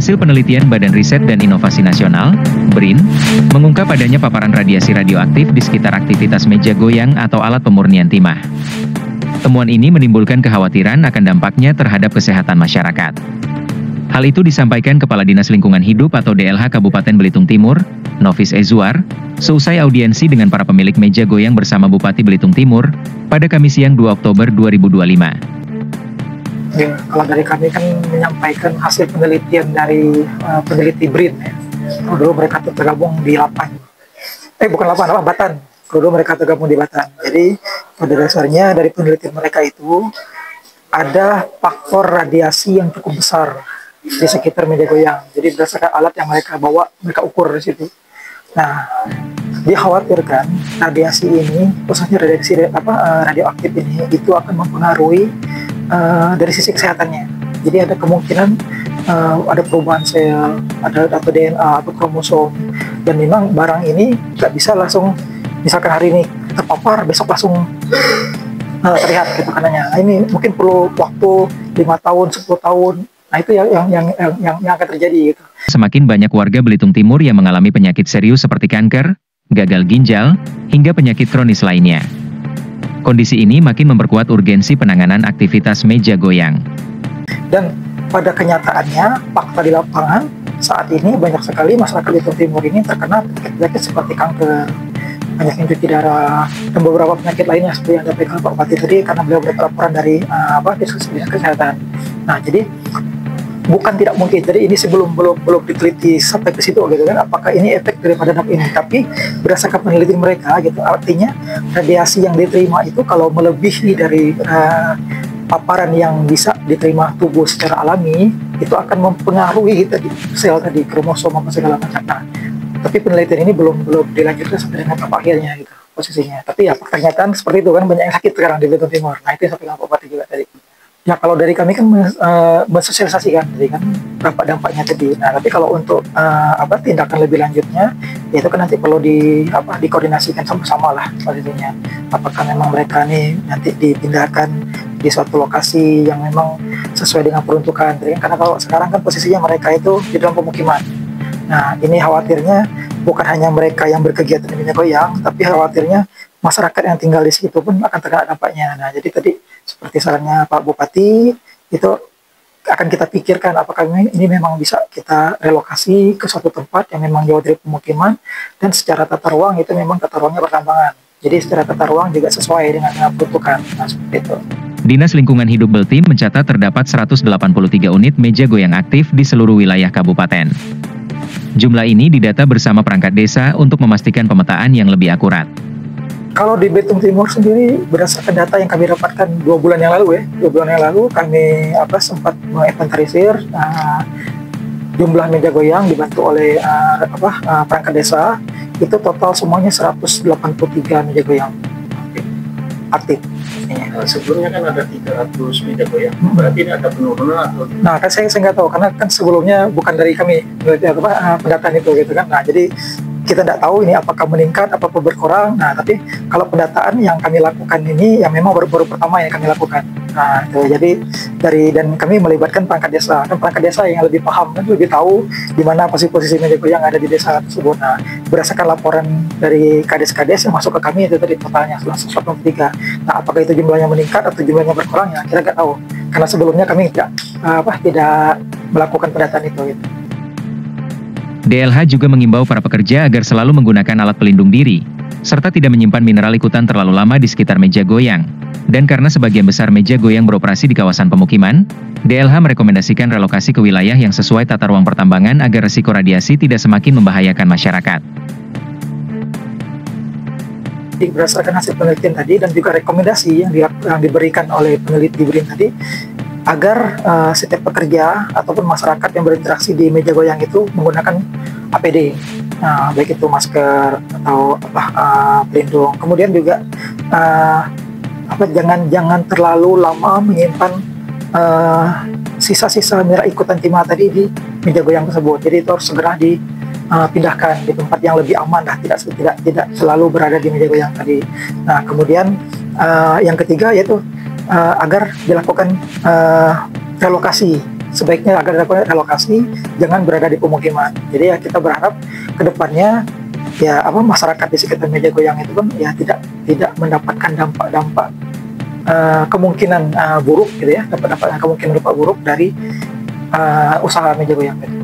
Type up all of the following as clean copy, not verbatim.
Hasil penelitian Badan Riset dan Inovasi Nasional, BRIN, mengungkap adanya paparan radiasi radioaktif di sekitar aktivitas meja goyang atau alat pemurnian timah. Temuan ini menimbulkan kekhawatiran akan dampaknya terhadap kesehatan masyarakat. Hal itu disampaikan Kepala Dinas Lingkungan Hidup atau DLH Kabupaten Belitung Timur, Nofis Ezwar, seusai audiensi dengan para pemilik meja goyang bersama Bupati Belitung Timur, pada Kamis siang 2 Oktober 2025. Ya, kalau dari kami kan menyampaikan hasil penelitian dari peneliti BRIN ya. Dulu mereka tergabung di Batan. Dulu mereka tergabung di Batan. Jadi pada dasarnya dari penelitian mereka itu ada faktor radiasi yang cukup besar di sekitar meja goyang. Jadi berdasarkan alat yang mereka bawa, mereka ukur di situ. Nah, dikhawatirkan radiasi ini, khususnya radioaktif ini, itu akan mempengaruhi dari sisi kesehatannya. Jadi ada kemungkinan ada perubahan sel, atau DNA atau kromosom, dan memang barang ini nggak bisa langsung, misalkan hari ini terpapar, besok langsung terlihat gitu kanannya. Nah, ini mungkin perlu waktu 5 tahun, 10 tahun. Nah, itu yang akan terjadi gitu. Semakin banyak warga Belitung Timur yang mengalami penyakit serius seperti kanker, gagal ginjal, hingga penyakit kronis lainnya. Kondisi ini makin memperkuat urgensi penanganan aktivitas meja goyang. Dan pada kenyataannya, fakta di lapangan, saat ini banyak sekali masyarakat Belitung Timur ini terkena penyakit seperti kanker, penyakit cuci darah, dan beberapa penyakit lainnya seperti yang disampaikan Pak Bupati tadi, karena beliau mendapat laporan dari diskusi kesehatan. Nah, jadi bukan tidak mungkin. Jadi ini belum diteliti sampai ke situ gitu kan, apakah ini efek daripada dampak ini, tapi berdasarkan penelitian mereka gitu, artinya radiasi yang diterima itu kalau melebihi dari paparan yang bisa diterima tubuh secara alami, itu akan mempengaruhi sel tadi, kromosom apa segala macam. Nah, tapi penelitian ini belum dilanjutkan sampai dengan apa akhirnya gitu posisinya. Tapi ya kenyataan seperti itu kan, banyak yang sakit sekarang di Belitung Timur. Nah, itu yang sampai Pak Bupati juga tadi. Ya, kalau dari kami kan mensosialisasikan tadi kan dampak-dampaknya tadi. Nah, tapi kalau untuk tindakan lebih lanjutnya, ya itu kan nanti perlu dikoordinasikan sama-sama lah posisinya. Apakah memang mereka nih nanti dipindahkan di suatu lokasi yang memang sesuai dengan peruntukan. Jadi, karena kalau sekarang kan posisinya mereka itu di dalam pemukiman. Nah, ini khawatirnya bukan hanya mereka yang berkegiatan di meja goyang, tapi khawatirnya masyarakat yang tinggal di situ pun akan terkena dampaknya. Nah, jadi tadi seperti sarannya Pak Bupati, itu akan kita pikirkan apakah ini memang bisa kita relokasi ke suatu tempat yang memang jauh dari pemukiman, dan secara tata ruang itu memang tata ruangnya bertambangan. Jadi secara tata ruang juga sesuai dengan peruntukan. Nah, seperti itu. Dinas Lingkungan Hidup Beltim mencatat terdapat 183 unit meja goyang aktif di seluruh wilayah kabupaten. Jumlah ini didata bersama perangkat desa untuk memastikan pemetaan yang lebih akurat. Kalau di Belitung Timur sendiri, berdasarkan data yang kami dapatkan 2 bulan yang lalu kami sempat menginventarisir jumlah meja goyang dibantu oleh perangkat desa, itu total semuanya 183 meja goyang aktif. Sebelumnya kan ada 300 meja goyang, berarti ini ada penurunan atau? Nah, kan saya nggak tahu, karena kan sebelumnya bukan dari kami pendataan itu gitu kan. Nah, jadi kita tidak tahu ini apakah meningkat, apakah berkurang. Nah, tapi kalau pendataan yang kami lakukan ini yang memang baru pertama yang kami lakukan. Nah, itu jadi dan kami melibatkan perangkat desa. Dan perangkat desa yang lebih paham dan lebih tahu di mana posisi meja goyang ada di desa tersebut. Nah, berdasarkan laporan dari kades-kades yang masuk ke kami itu tadi totalnya 183. Nah, apakah itu jumlahnya meningkat atau jumlahnya berkurang, ya kita nggak tahu. Karena sebelumnya kami tidak melakukan pendataan itu. Gitu. DLH juga mengimbau para pekerja agar selalu menggunakan alat pelindung diri, serta tidak menyimpan mineral ikutan terlalu lama di sekitar meja goyang. Dan karena sebagian besar meja goyang beroperasi di kawasan pemukiman, DLH merekomendasikan relokasi ke wilayah yang sesuai tata ruang pertambangan agar risiko radiasi tidak semakin membahayakan masyarakat. Berdasarkan hasil penelitian tadi dan juga rekomendasi yang diberikan oleh peneliti BRIN tadi, agar setiap pekerja ataupun masyarakat yang berinteraksi di meja goyang itu menggunakan APD, baik itu masker atau pelindung. Kemudian juga jangan terlalu lama menyimpan sisa-sisa mineral ikutan timah tadi di meja goyang tersebut. Jadi itu harus segera dipindahkan di tempat yang lebih aman, tidak selalu berada di meja goyang tadi. Nah, kemudian yang ketiga yaitu agar dilakukan relokasi sebaiknya agar dilakukan relokasi, jangan berada di pemukiman. Jadi ya kita berharap ke depannya ya masyarakat di sekitar Meja Goyang itu kan ya tidak mendapatkan dampak kemungkinan buruk gitu ya, dapat kemungkinan dampak buruk dari usaha Meja Goyang itu.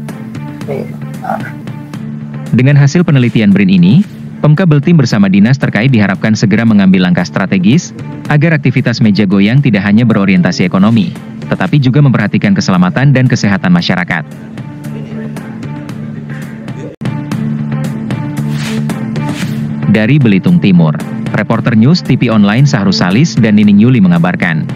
Dengan hasil penelitian BRIN ini, Pemka Kaltim bersama dinas terkait diharapkan segera mengambil langkah strategis agar aktivitas Meja Goyang tidak hanya berorientasi ekonomi, tetapi juga memperhatikan keselamatan dan kesehatan masyarakat. Dari Belitung Timur, reporter News TV Online Sahrus Salis dan Nining Yuli mengabarkan.